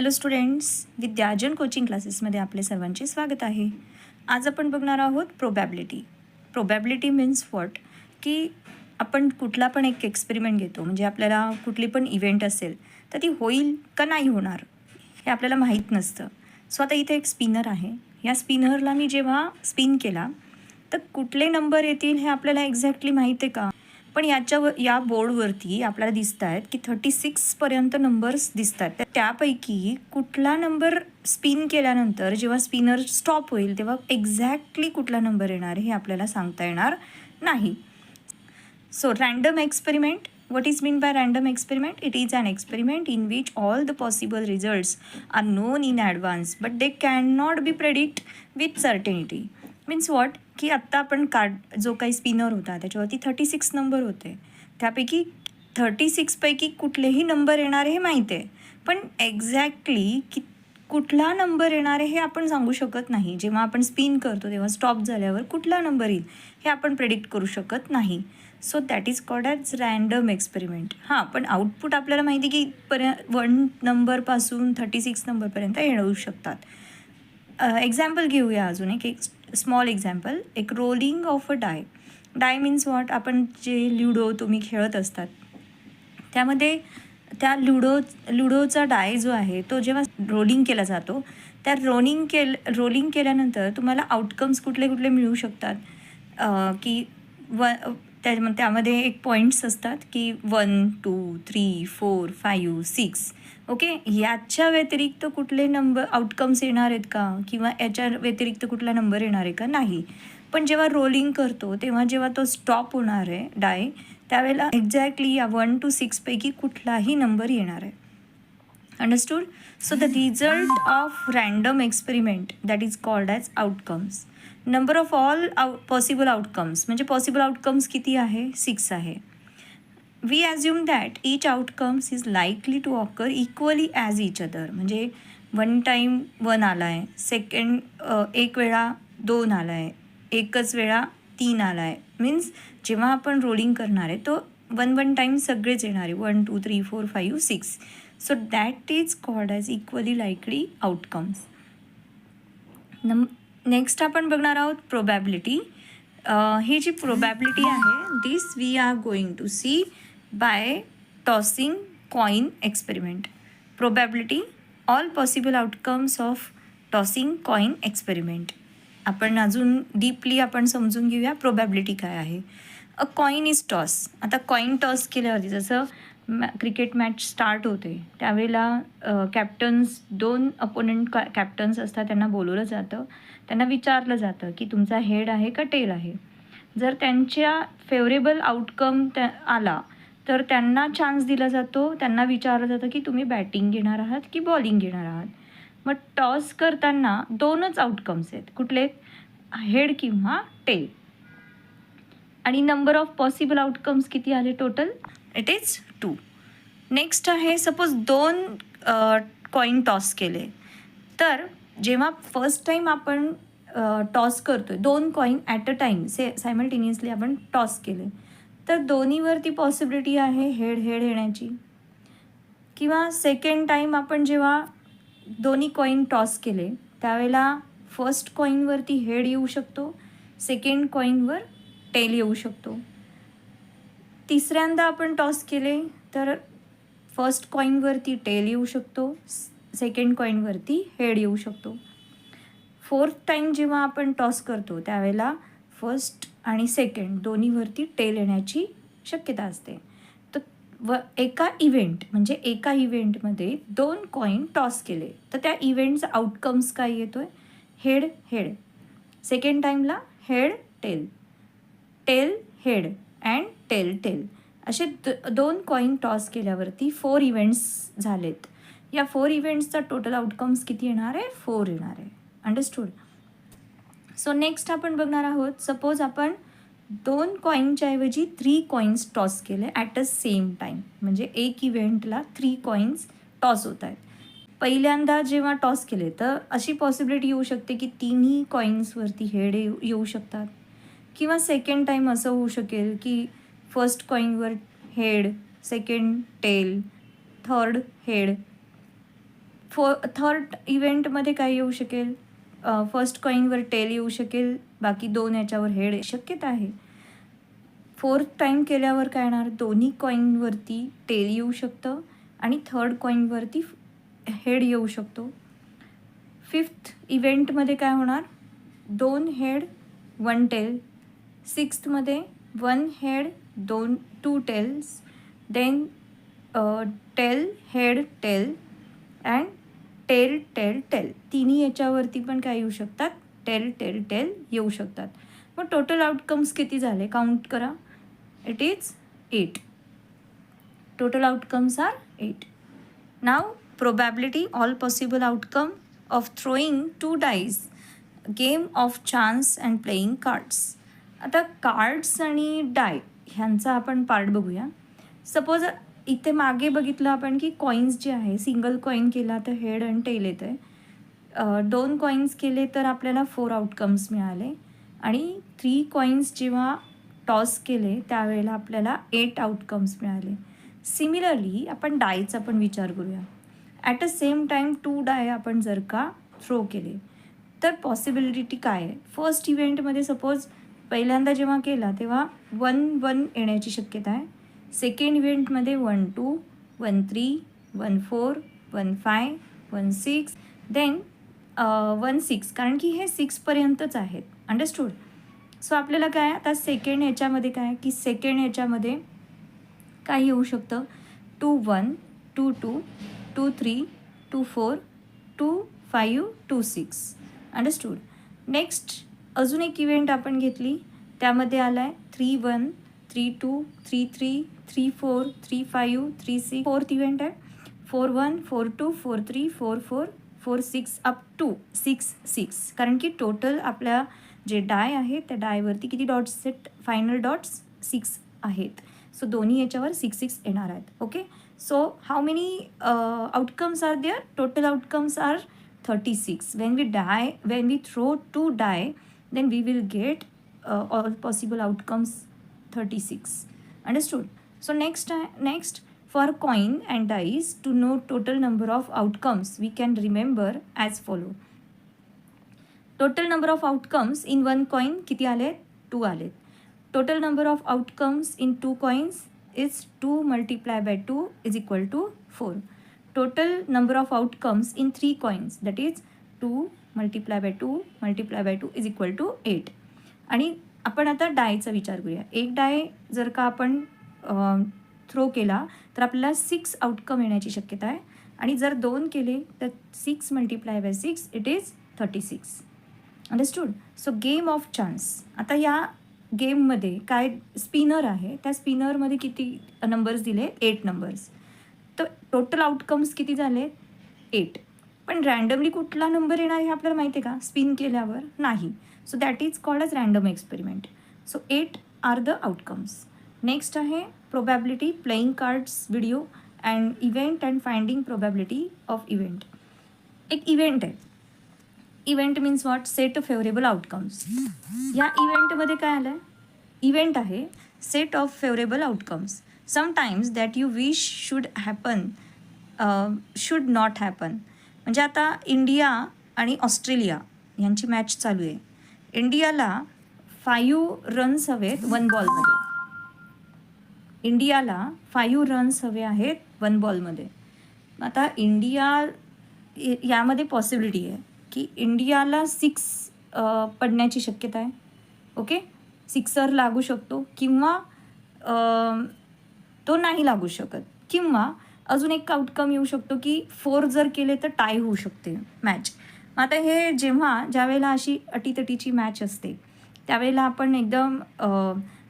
Hello students, विद्यार्जन coaching क्लासेसमध्ये आपले सर्वांचे स्वागत आहे. आज आपण बघणार आहोत प्रोबॅबिलिटी. प्रोबॅबिलिटी मीन्स व्हॉट, की आपण कुठला पण एक एक्सपेरिमेंट घेतो, म्हणजे आपल्याला कुठली पण इव्हेंट असेल तर ती होईल का नाही होणार हे आपल्याला माहीत नसतं. सो आता इथे एक स्पिनर आहे. या स्पिनरला मी जेव्हा स्पिन केला तर कुठले नंबर येतील हे आपल्याला एक्झॅक्टली माहीत आहे का? पण या बोर्डवरती आपल्याला दिसत आहेत की 36पर्यंत नंबर्स दिसत आहेत. त्यापैकी कुठला नंबर स्पिन केल्यानंतर जेव्हा स्पिनर स्टॉप होईल तेव्हा एक्झॅक्टली कुठला नंबर येणार हे आपल्याला सांगता येणार नाही. So random experiment, what is meant by random experiment? It is an experiment in which all the possible results are known in advance but they cannot be predicted with certainty. Means what? की आत्ता आपण जो काही spinner होता त्याच्यावरती 36 number होते, त्यापैकी 36पैकी कुठलेही नंबर येणारे हे माहीत आहे, पण एक्झॅक्टली कुठला नंबर येणार आहे हे आपण सांगू शकत नाही. जेव्हा आपण स्पिन करतो तेव्हा स्टॉप झाल्यावर कुठला नंबर येईल हे आपण प्रेडिक्ट करू शकत नाही. So that is called as random experiment. हां, पण आउटपुट आपल्याला माहिती की 1 नंबरपासून 36 नंबरपर्यंत येऊ शकतात. एक्झाम्पल घेऊया अजून एक स्मॉल एक्झाम्पल. एक rolling of a die means what, आपण जे ल्युडो तुम्ही खेळत असतात त्यामध्ये त्या लुडोचा डाय जो आहे तो जेव्हा रोलिंग केला जातो, त्या रोलिंग केल्यानंतर तुम्हाला आउटकम्स कुठले कुठले मिळू शकतात, की त्यामध्ये एक पॉईंट्स असतात की 1 2 3 4 5 6. ओके, याच्या व्यतिरिक्त कुठले नंबर आउटकम्स येणार आहेत का, किंवा याच्या व्यतिरिक्त कुठला नंबर येणार आहे का? नाही. पण जेव्हा रोलिंग करतो तेव्हा जेव्हा तो स्टॉप होणार आहे डाय, त्यावेळेला एक्झॅक्टली या 1 to 6पैकी कुठलाही नंबर येणार आहे. Understood? So the result of random experiment that is called as outcomes. Number of all possible outcomes, म्हणजे पॉसिबल आउटकम्स किती आहे? 6 आहे. We assume that each outcomes is likely to occur equally as each other. म्हणजे 1 time 1 आला आहे, second एक वेळा 2 आला आहे, एकच वेळा 3 आला आहे. मीन्स जेव्हा आपण रोलिंग करणार आहे तो 1 टाईम सगळेच येणार आहे, 1 2 3 4 5 6. So that is called as equally likely outcomes. Next आपण बघणार आहोत प्रोबॅबिलिटी. ही जी प्रोबॅबिलिटी आहे this we are going to see by tossing coin experiment. Probability, all possible outcomes of tossing coin experiment. आपण अजून डीपली आपण समजून घेऊया प्रोबॅबिलिटी काय आहे. A coin is toss. आता कॉईन टॉस केल्यावरती जसं क्रिकेट मॅच स्टार्ट होते त्यावेळेला कॅप्टन्स 2 अपोनंट कॅप्टन्स असतात, त्यांना बोलवलं जातं, त्यांना विचारलं जातं की तुमचा हेड आहे का टेल आहे. जर त्यांच्या फेवरेबल आउटकम आला तर त्यांना चान्स दिला जातो, त्यांना विचारलं जातं की तुम्ही बॅटिंग घेणार आहात की बॉलिंग घेणार आहात. मग टॉस करताना 2च आउटकम्स आहेत, कुठले? हेड किंवा टेल. आणि नंबर ऑफ पॉसिबल आउटकम्स किती आले टोटल? It is 2. नेक्स्ट आहे, सपोज 2 कॉईन टॉस केले, तर जेव्हा फर्स्ट टाईम आपण टॉस करतो आहे 2 coin at a time simultaneously आपण टॉस केले, तर दोन्हीवरती पॉसिबिलिटी आहे हेड येण्याची. किंवा सेकंड टाईम आपण जेव्हा दोन्ही कॉईन टॉस केले त्यावेळेला फर्स्ट कॉईनवरती हेड येऊ शकतो, सेकंड कॉईनवर टेल येऊ शकतो. तिसऱ्यांदा आपण टॉस केले तर फर्स्ट कॉईनवरती टेल येऊ शकतो, सेकंड कॉईनवरती हेड येऊ शकतो. फोर्थ टाईम जेव्हा आपण टॉस करतो त्यावेळेला फर्स्ट आणि सेकंड दोन्हीवरती टेल येण्याची शक्यता असते. तर एका इव्हेंटमध्ये 2 कॉईन टॉस केले तर त्या इव्हेंटचा आउटकम्स काय येतो आहे? हेड. सेकंड टाईमला head tail, tail head and tail. असे 2 कॉईन टॉस केल्यावरती 4 इव्हेंट्स झालेत. या 4 इव्हेंट्सचा टोटल आउटकम्स किती येणार आहे? 4 येणार आहे. अंडरस्टूड? सो नेक्स्ट आपण बघणार आहोत, सपोज आपण 2 कॉईनच्या ऐवजी 3 कॉईन्स टॉस केले ॲट अ सेम टाईम. म्हणजे एक इव्हेंटला 3 कॉईन्स टॉस होत आहेत. पहिल्यांदा जेव्हा टॉस केले तर अशी पॉसिबिलिटी येऊ शकते की 3ही कॉईन्सवरती हेड येऊ शकतात. किंवा सेकंड टाईम असं होऊ शकेल की फर्स्ट कॉईनवर head, second tail, third head, third इव्हेंटमध्ये काय येऊ शकेल, फर्स्ट कॉईनवर टेल येऊ शकेल, बाकी 2 याच्यावर हेड शक्यता आहे. फोर्थ टाईम केल्यावर काय येणार, दोन्ही कॉईनवरती टेल येऊ शकतं आणि थर्ड कॉईनवरती हेड येऊ शकतो. फिफ्थ इव्हेंटमध्ये काय होणार, 2 हेड 1 टेल. सिक्स्थमध्ये 1 head 2 tails, then tail head tail and tail tail tail. तिन्ही याच्यावरती पण काय येऊ शकतात, टेल टेल टेल येऊ शकतात. मग टोटल आउटकम्स किती झाले, काउंट करा. It is 8. Total outcomes are 8. Now probability, all possible outcome of throwing 2 dice, game of chance and playing cards. आता कार्ड्स आणि डाय ह्यांचा आपण पार्ट बघूया. सपोज इथे मागे बघितलं आपण की कॉईन्स जे आहे, सिंगल कॉईन केला तर हेड आणि टेल येतं आहे. 2 कॉईन्स केले तर आपल्याला 4 आउटकम्स मिळाले आणि 3 कॉईन्स जेव्हा टॉस केले त्यावेळेला आपल्याला 8 आउटकम्स मिळाले. सिमिलरली आपण डायचा पण विचार करूया. ॲट अ सेम टाईम 2 डाय आपण जर का थ्रो केले तर पॉसिबिलिटी काय आहे. फर्स्ट इव्हेंटमध्ये सपोज पहिल्यांदा जेव्हा केला तेव्हा 1-1 येण्याची शक्यता आहे. सेकंड इव्हेंटमध्ये 1-2, 1-3, 1-4, 1-5, 1-6, देन 1-6, कारण की हे 6पर्यंतच आहेत. अंडरस्टूड. सो आपल्याला काय आता सेकंड ह्याच्यामध्ये काय की सेकंड ह्याच्यामध्ये काय येऊ शकतं, 2-1, 2-2, 2-3, 2-4, 2-5, 2-6. अंडरस्टूड. नेक्स्ट अजून एक इव्हेंट आपण घेतली, त्यामध्ये आला आहे 3-1, 3-2, 3-3, 3-4, 3-5, 3-6. फोर्थ इव्हेंट आहे 4-1, 4-2, 4-3, 4-4, 4-6 अप टू 6-6, कारण की टोटल आपल्या जे डाय आहे त्या डायवरती किती डॉट्स आहेत, फायनल डॉट्स 6 आहेत. सो दोन्ही याच्यावर 6-6 येणार आहेत. Okay. So how many outcomes are there, total outcomes are 36. when we throw 2 die, then we will get all possible outcomes 36. Understood. So next for coin and dice, to know total number of outcomes we can remember as follow. Total number of outcomes in 1 coin किती आले, 2 आले. Total number of outcomes in 2 coins is 2 multiplied by 2 is equal to 4. Total number of outcomes in 3 coins, that is 2 multiplied by 2 multiplied by 2 is equal to 8. आणि आपण आता डायचा विचार करूया. एक डाय जर का आपण थ्रो केला तर आपल्याला 6 आउटकम येण्याची शक्यता आहे आणि जर 2 केले तर 6 multiply by 6 it is 36. Understood. So game of chance. आता या गेममध्ये काय स्पिनर आहे, त्या स्पिनरमध्ये किती नंबर्स दिले, 8 नंबर्स. तर टोटल आउटकम्स किती झाले, 8. पण रँडमली कुठला नंबर येणार हे आपल्याला माहिती आहे का, स्पिन केल्यावर नाही. So that is called as random experiment. So 8 are the outcomes. Next आहे probability, playing cards video and event and finding probability of event. एक इव्हेंट आहे. Event means what, set of favourable outcomes. या इव्हेंटमध्ये काय आलं आहे, event आहे set of favourable outcomes. Sometimes that you wish should happen should not happen. म्हणजे आता इंडिया आणि ऑस्ट्रेलिया यांची मॅच चालू आहे. इंडियाला 5 रन्स हवेत 1 बॉलमध्ये. इंडियाला 5 रन्स हवे आहेत 1 बॉलमध्ये. आता इंडिया यामध्ये पॉसिबिलिटी आहे की इंडियाला 6 पडण्याची शक्यता आहे. ओके. 6 लागू शकतो किंवा तो नाही लागू शकत, किंवा अजून एक आउटकम येऊ शकतो की 4 जर केले तर टाय होऊ शकते मॅच. आता हे ज्यावेळेला अशी अटीतटीची मॅच असते त्यावेळेला आपण एकदम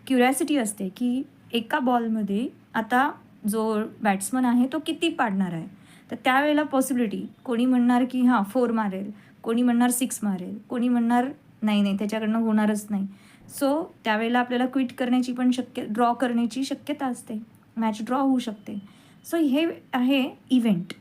क्युरियासिटी असते की एका बॉलमध्ये आता जो बॅट्समन आहे तो किती पाडणार आहे. तर त्यावेळेला पॉसिबिलिटी, कोणी म्हणणार की 4 मारेल, कोणी म्हणणार 6 मारेल, कोणी म्हणणार नाही त्याच्याकडनं होणारच नाही. सो त्यावेळेला आपल्याला क्विट करण्याची पण ड्रॉ करण्याची शक्यता असते, मॅच ड्रॉ होऊ शकते. सो हे आहे event.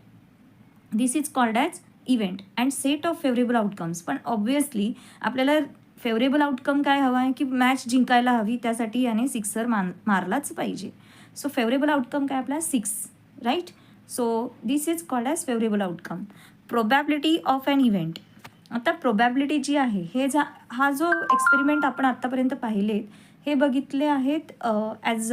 This is called as event and set of favourable outcomes. पण ऑब्वियसली आपल्याला फेवरेबल आउटकम काय हवा आहे की मॅच जिंकायला हवी, त्यासाठी याने 6 मारलाच पाहिजे. सो फेवरेबल आउटकम काय आपला 6, right. So this is called as favourable outcome. Probability of an event. आता प्रोबॅबिलिटी जी आहे हा जो एक्सपेरिमेंट आपण आत्तापर्यंत पाहिले हे बघितले आहेत as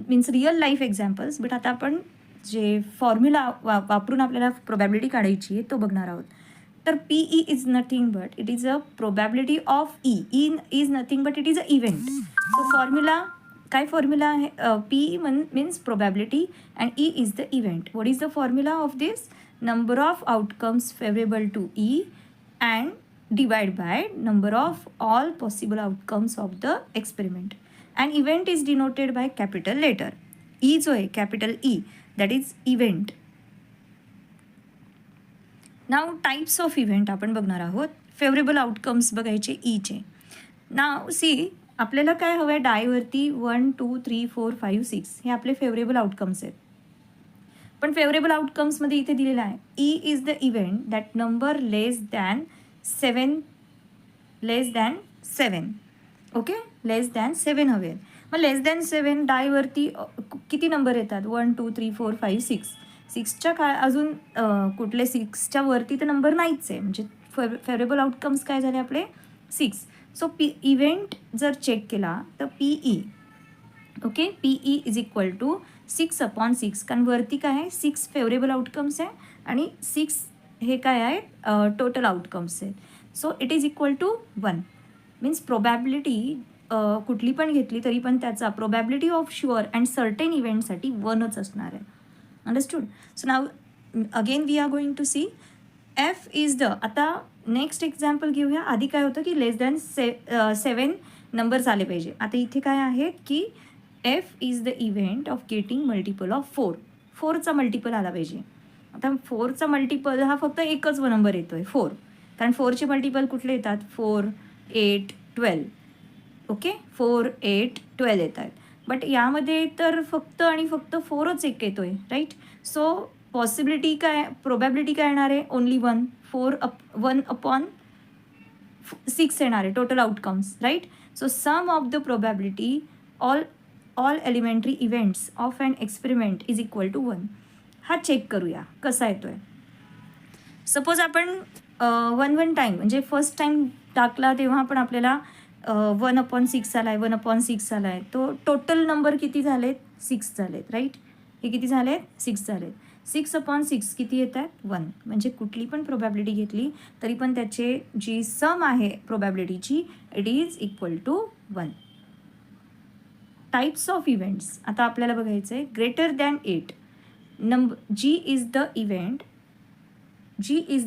means real life examples. But आता आपण जे फॉर्म्युला वापरून आपल्याला प्रोबॅबिलिटी काढायची आहे तो बघणार आहोत. तर PE is nothing but it is a probability of E is nothing but it is a event. So formula काय फॉर्म्युला आहे? PE means probability and E is the event. What is the formula of this? Number of outcomes favorable to E and divide by number of all possible outcomes of the experiment. An event is denoted by capital letter E जो आहे capital E, that is event. Now types of event आपण बघणार आहोत. Favourable outcomes बघायचे ईचे. नाव C आपल्याला काय हवं आहे? डायवरती 1 2 3 4 5 6 हे आपले फेवरेबल आउटकम्स आहेत. पण फेवरेबल आउटकम्समध्ये इथे दिलेलं आहे E is the event that number less than 7 okay. Less than 7 हवे आहेत. मग लेस दॅन 7 डायवरती किती नंबर येतात? 1 2 3 4 5 6. 6च्या काय अजून कुठले 6च्या वरती तर नंबर नाहीच आहे. म्हणजे फेवरेबल आउटकम्स काय झाले आपले? 6. सो इव्हेंट जर चेक केला तर PE okay PE is equal to 6/6. कारण वरती काय आहे? 6 फेवरेबल आउटकम्स आहे आणि 6 हे काय आहे? टोटल आउटकम्स आहेत. So it is equal to 1. Means probability कुठली पण घेतली तरी पण त्याचा probability of sure and certain इव्हेंटसाठी 1च असणार आहे. Understood? So now again we are going to see F is the. आता नेक्स्ट एक्झाम्पल घेऊया. आधी काय होतं की लेस दॅन 7 नंबर्स आले पाहिजे. आता इथे काय आहेत की F is the event of getting multiple of 4. 4चा मल्टिपल आला पाहिजे. आता 4चा मल्टिपल हा फक्त एकच नंबर येतो आहे 4. कारण 4चे मल्टिपल कुठले येतात? 4 8 12. ओके 4 8 12 येत आहेत. बट यामध्ये तर फक्त आणि फक्त 4च एक येतो आहे. राईट. सो पॉसिबिलिटी काय? प्रोबॅबिलिटी काय येणार आहे? ओनली 1. 1/6 येणार आहे total outcomes. Right. So sum of the probability all elementary events of an experiment is equal to 1. हा चेक करूया कसा येतो आहे. सपोज आपण 1 टाईम म्हणजे फर्स्ट टाईम टाकला तेव्हा पण आपल्याला 1/6 आला आहे. 1/6 आला आहे. तो टोटल नंबर किती झालेत? 6 झालेत. राईट. हे किती झालेत? 6 झालेत. 6/6 किती येत आहेत? 1. म्हणजे कुठली पण प्रोबॅबिलिटी घेतली तरी पण त्याचे जी सम आहे प्रोबॅबिलिटीची it is equal to 1. Types of events आता आपल्याला बघायचं आहे. Greater than 8 G is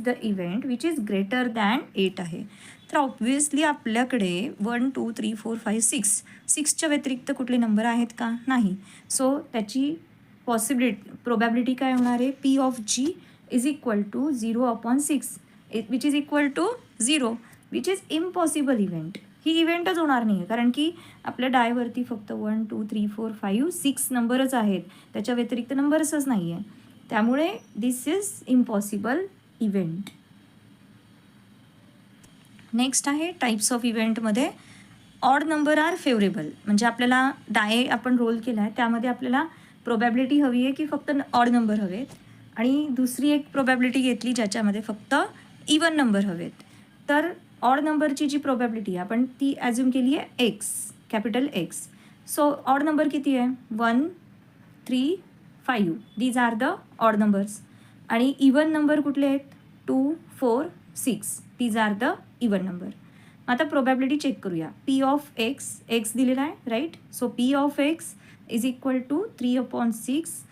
the event which is greater than 8 आहे. तर ऑब्व्हियसली आपल्याकडे 1 2 3 4 5 6 6च्या व्यतिरिक्त कुठले नंबर आहेत का? नाही. सो त्याची प्रोबॅबिलिटी काय होणार आहे? P of G is equal to 0/6 which is equal to 0 which is impossible event. ही इव्हेंटच होणार नाही आहे कारण की आपल्या डायवरती फक्त 1 2 3 4 5 6 नंबरच आहेत. त्याच्या व्यतिरिक्त नंबर्सच नाही आहे. त्यामुळे दिस इज इम्पॉसिबल इव्हेंट. नेक्स्ट आहे टाईप्स ऑफ इव्हेंटमध्ये ऑड नंबर आर फेवरेबल. म्हणजे आपल्याला आपण रोल केला आहे त्यामध्ये आपल्याला प्रोबॅबिलिटी हवी आहे की फक्त ऑड नंबर हवेत. आणि दुसरी एक प्रोबॅबिलिटी घेतली ज्याच्यामध्ये फक्त इवन नंबर हवेत. तर ऑड नंबरची जी प्रोबॅबिलिटी आहे आपण ती ॲज्युम केली आहे X capital X. So odd number किती आहे? 1 3 5 these are the odd numbers. आणि इवन नंबर कुठले आहेत? 2 4 6 these are the even number. आता प्रोबॅबिलिटी चेक करूया. P ऑफ X दिलेला आहे. Right. So P of X is equal to 3/6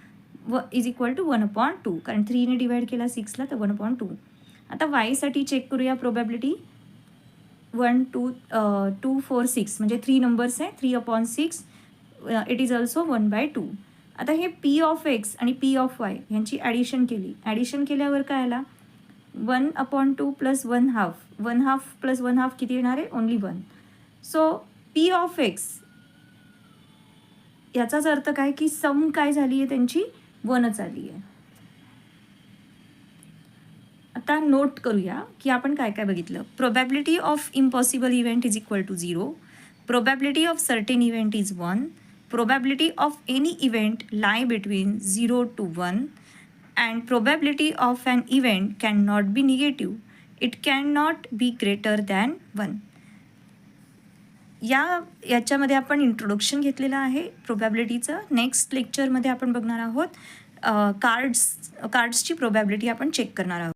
is equal to 1/2 कारण 3ने डिवाइड केला 6ला तर 1/2. आता वायसाठी चेक करूया प्रोबॅबिलिटी. 1 2 2 4 6 म्हणजे 3 नंबर्स आहे. 3/6 इट इज ऑल्सो 1/2. आता हे P ऑफ X आणि P ऑफ Y ह्यांची ॲडिशन केली. ॲडिशन केल्यावर काय आला? 1/2 प्लस 1/2. 1/2 प्लस 1/2 किती येणार आहे? Only 1. So P of X याचाच अर्थ काय की सम काय झाली आहे त्यांची? 1च आली आहे. आता नोट करूया की आपण काय काय बघितलं. Probability of impossible event is equal to 0. Probability of certain event is 1. probability of any event lie between 0 to 1 and probability of an event cannot be negative. It cannot be greater than 1. याच्यामध्ये आपण introduction घेतलेलं आहे प्रोबॅबिलिटीचं. Next लेक्चरमध्ये आपण बघणार आहोत कार्ड्सची probability आपण चेक करणार आहोत.